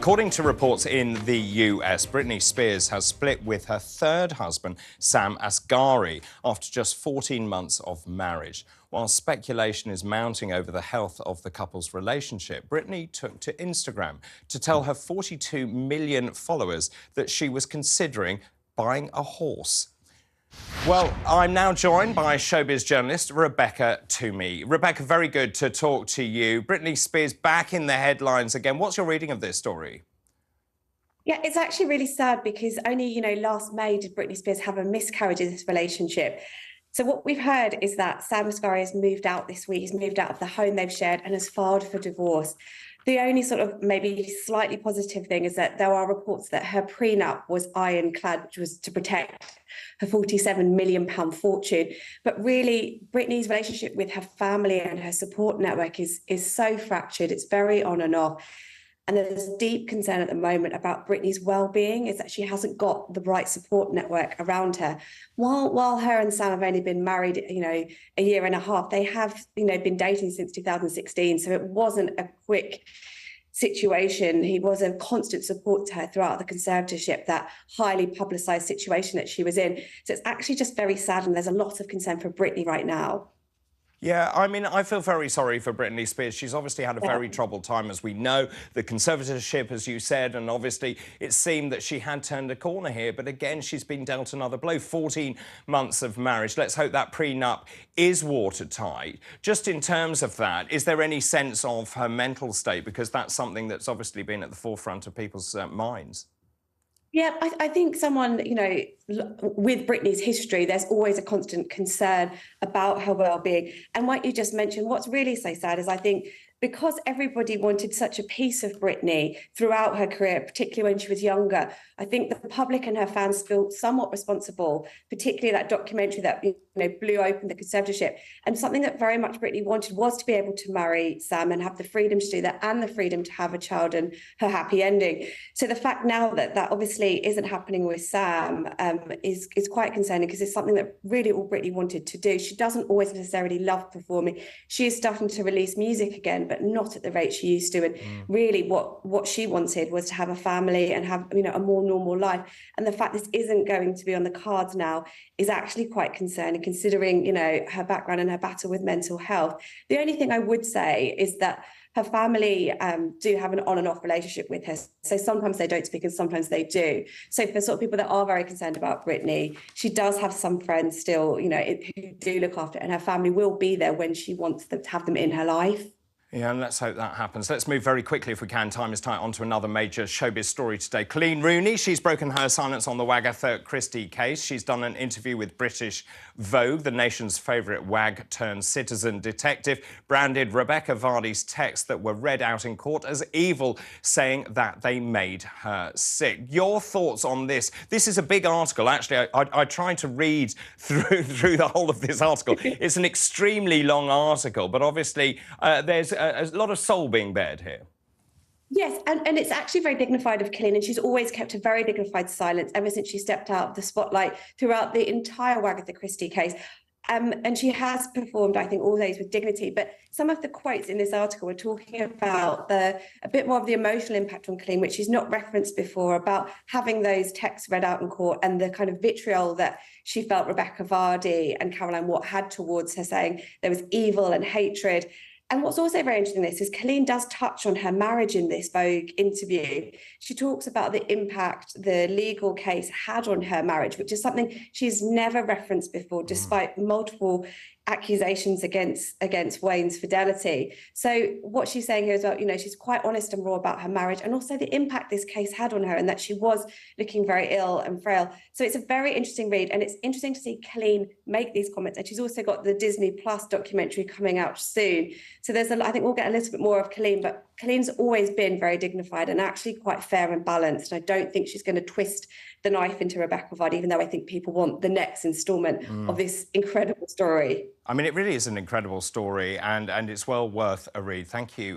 According to reports in the US, Britney Spears has split with her third husband, Sam Asghari, after just 14 months of marriage. While speculation is mounting over the health of the couple's relationship, Britney took to Instagram to tell her 42 million followers that she was considering buying a horse. Well, I'm now joined by showbiz journalist Rebecca Toomey. Rebecca, very good to talk to you. Britney Spears back in the headlines again. What's your reading of this story? Yeah, it's actually really sad because only, last May did Britney Spears have a miscarriage in this relationship. So what we've heard is that Sam Asghari has moved out this week. He's moved out of the home they've shared and has filed for divorce. The only sort of maybe slightly positive thing is that there are reports that her prenup was ironclad, which was to protect her £47 million fortune. But really, Britney's relationship with her family and her support network is so fractured. It's very on and off. And there's deep concern at the moment about Britney's well-being, is that she hasn't got the right support network around her. While her and Sam have only been married, a year and a half, they have, been dating since 2016. So it wasn't a quick situation. He was a constant support to her throughout the conservatorship, that highly publicised situation that she was in. So it's actually just very sad, and there's a lot of concern for Britney right now. Yeah, I mean, I feel very sorry for Britney Spears. She's obviously had a very troubled time, as we know. The conservatorship, as you said, and obviously it seemed that she had turned a corner here. But again, she's been dealt another blow. 14 months of marriage. Let's hope that prenup is watertight. Just in terms of that, is there any sense of her mental state? Because that's something that's obviously been at the forefront of people's minds. Yeah, I think someone, with Britney's history, there's always a constant concern about her well-being. And what you just mentioned, what's really so sad is I think because everybody wanted such a piece of Britney throughout her career, particularly when she was younger, I think the public and her fans feel somewhat responsible, particularly that documentary that blew open the conservatorship. And something that very much Britney wanted was to be able to marry Sam and have the freedom to do that, and the freedom to have a child and her happy ending. So the fact now that that obviously isn't happening with Sam is quite concerning, because it's something that really all Britney wanted to do. She doesn't always necessarily love performing. She is starting to release music again, but not at the rate she used to. And really what she wanted was to have a family and have a more normal life. And the fact this isn't going to be on the cards now is actually quite concerning, considering her background and her battle with mental health. The only thing I would say is that her family do have an on and off relationship with her. So sometimes they don't speak and sometimes they do. So for sort of people that are very concerned about Britney, she does have some friends still, who do look after her, and her family will be there when she wants them to have them in her life. Yeah, and let's hope that happens. Let's move very quickly, if we can. Time is tight. On to another major showbiz story today. Colleen Rooney, she's broken her silence on the Wagatha Christie case. She's done an interview with British Vogue, the nation's favourite wag-turned-citizen detective, branded Rebecca Vardy's texts that were read out in court as evil, saying that they made her sick. Your thoughts on this? This is a big article. Actually, I tried to read through the whole of this article. It's an extremely long article, but obviously there's a lot of soul being bared here. Yes, and it's actually very dignified of Colleen, and she's always kept a very dignified silence ever since she stepped out of the spotlight throughout the entire Wagatha Christie case. And she has performed, I think, all days with dignity. But some of the quotes in this article were talking about a bit more of the emotional impact on Colleen, which she's not referenced before, about having those texts read out in court and the kind of vitriol that she felt Rebecca Vardy and Caroline Watt had towards her, saying there was evil and hatred. And what's also very interesting in this is Colleen does touch on her marriage in this Vogue interview. She talks about the impact the legal case had on her marriage, which is something she's never referenced before, despite multiple accusations against Wayne's fidelity. So what she's saying here as well, she's quite honest and raw about her marriage, and also the impact this case had on her, and that she was looking very ill and frail. So it's a very interesting read, and it's interesting to see Colleen make these comments. And she's also got the Disney Plus documentary coming out soon. So I think we'll get a little bit more of Colleen, but Colleen's always been very dignified and actually quite fair and balanced. And I don't think she's going to twist the knife into Rebecca Vardy, even though I think people want the next instalment of this incredible story. I mean, it really is an incredible story, and it's well worth a read. Thank you.